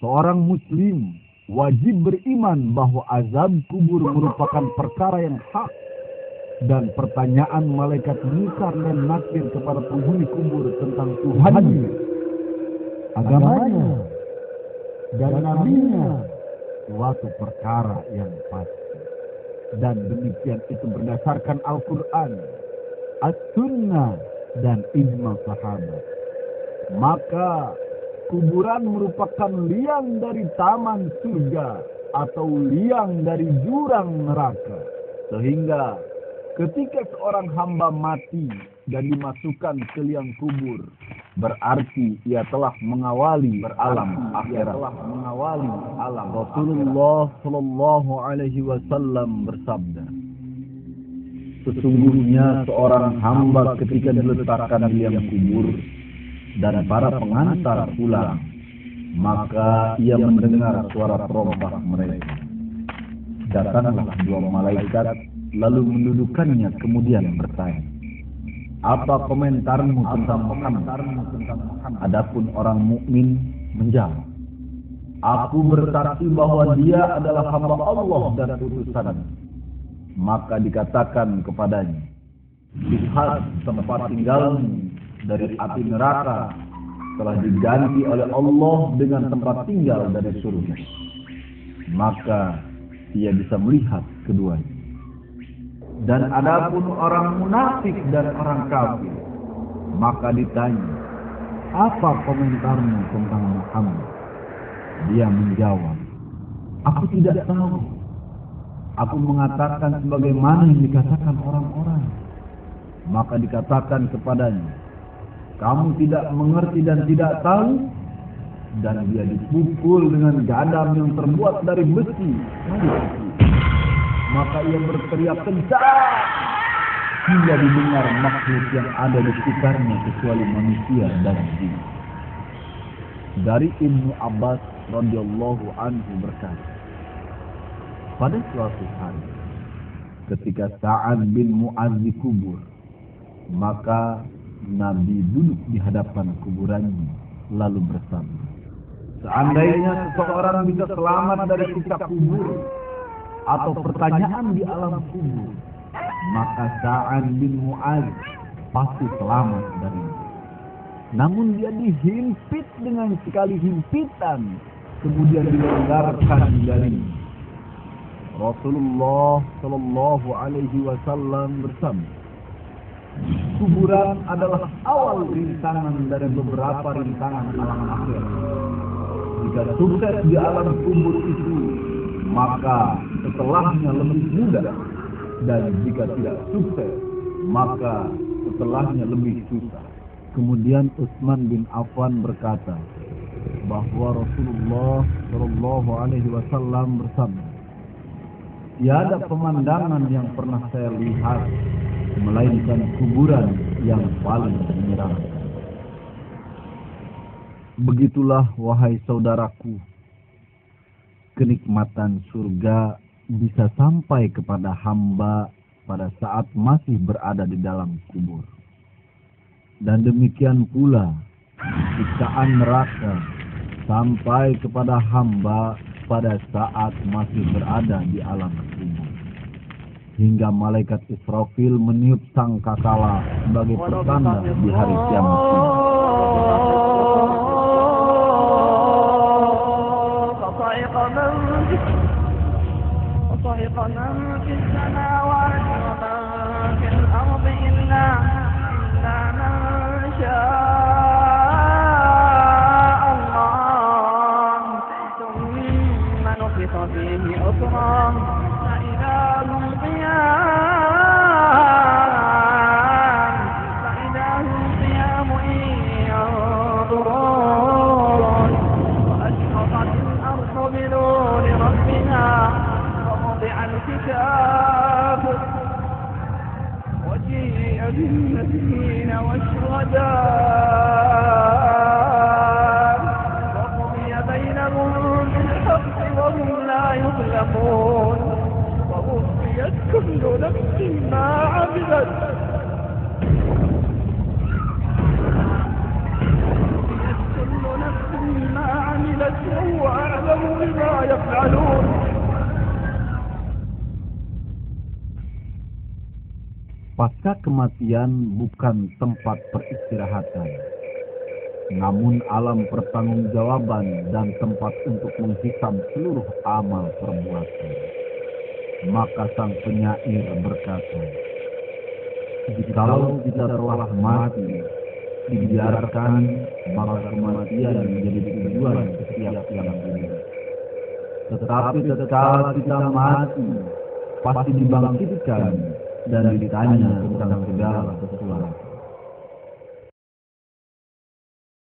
Seorang muslim wajib beriman bahwa azab kubur merupakan perkara yang hak, dan pertanyaan malaikat Munkar dan Nakir kepada penghuni kubur tentang Tuhannya, agamanya, dan nabinya suatu perkara yang pasti. Dan demikian itu berdasarkan Al-Quran, As-Sunnah, dan ijma sahabat. Maka kuburan merupakan liang dari taman surga atau liang dari jurang neraka. Sehingga ketika seorang hamba mati dan dimasukkan ke liang kubur, berarti ia telah mengawali alam akhirat. Rasulullah Shallallahu Alaihi Wasallam bersabda, sesungguhnya seorang hamba ketika diletakkan di liang kubur dan para pengantar pulang, maka ia mendengar suara terompah mereka. Datanglah dua malaikat lalu mendudukannya, kemudian bertanya, apa komentarmu tentang Muhammad? Adapun orang mukmin menjawab, aku bersaksi bahwa dia adalah hamba Allah dan utusannya. Maka dikatakan kepadanya, lihat tempat tinggalmu dari api neraka telah diganti oleh Allah dengan tempat tinggal dari surga. Maka ia bisa melihat keduanya. Dan adapun orang munafik dan orang kafir, maka ditanya, apa komentarmu tentang Muhammad? Dia menjawab, aku tidak tahu. Aku mengatakan sebagaimana yang dikatakan orang-orang. Maka dikatakan kepadanya, kamu tidak mengerti dan tidak tahu? Dan dia dipukul dengan gadam yang terbuat dari besi. Maka ia berteriak kencang hingga didengar makhluk yang ada di sekitarnya kecuali manusia dan jin. Dari Ibnu Abbas radhiyallahu anhu berkata, pada suatu hari ketika Sa'ad bin Mu'adz dikubur, maka Nabi duduk di hadapan kuburannya lalu bersabda, seandainya seseorang bisa selamat dari siksa kubur atau pertanyaan di alam kubur, maka Sa'ad bin Mu'adz pasti selamat darinya. Namun dia dihimpit dengan sekali himpitan, kemudian dilonggarkan darinya. Rasulullah Shallallahu Alaihi Wasallam bersabda, kuburan adalah awal rintangan dari beberapa rintangan alam akhir. Jika sukses di alam kubur itu, maka setelahnya lebih mudah, dan jika tidak sukses, maka setelahnya lebih susah. Kemudian Utsman bin Affan berkata bahwa Rasulullah Shallallahu Alaihi Wasallam bersabda, tiada pemandangan yang pernah saya lihat melainkan kuburan yang paling menyeramkan. Begitulah wahai saudaraku, kenikmatan surga bisa sampai kepada hamba pada saat masih berada di dalam kubur. Dan demikian pula siksaan neraka sampai kepada hamba pada saat masih berada di alam kubur. Hingga malaikat Israfil meniup sangkakala sebagai pertanda di hari kiamat. بالنبيين والشهداء وقضي بينهم بالحق وهم لا يظلمون ووفيت كل نفس ما عملت وهو Pasca kematian bukan tempat peristirahatan, namun alam pertanggungjawaban dan tempat untuk menghisap seluruh amal perbuatan. Maka sang penyair berkata, jikalau kita telah mati, dibiarkan, maka kematian menjadi tujuan setiap yang hidup. Tetapi tatkala kita mati, pasti dibangkitkan dan ditanya tentang segala sesuatu.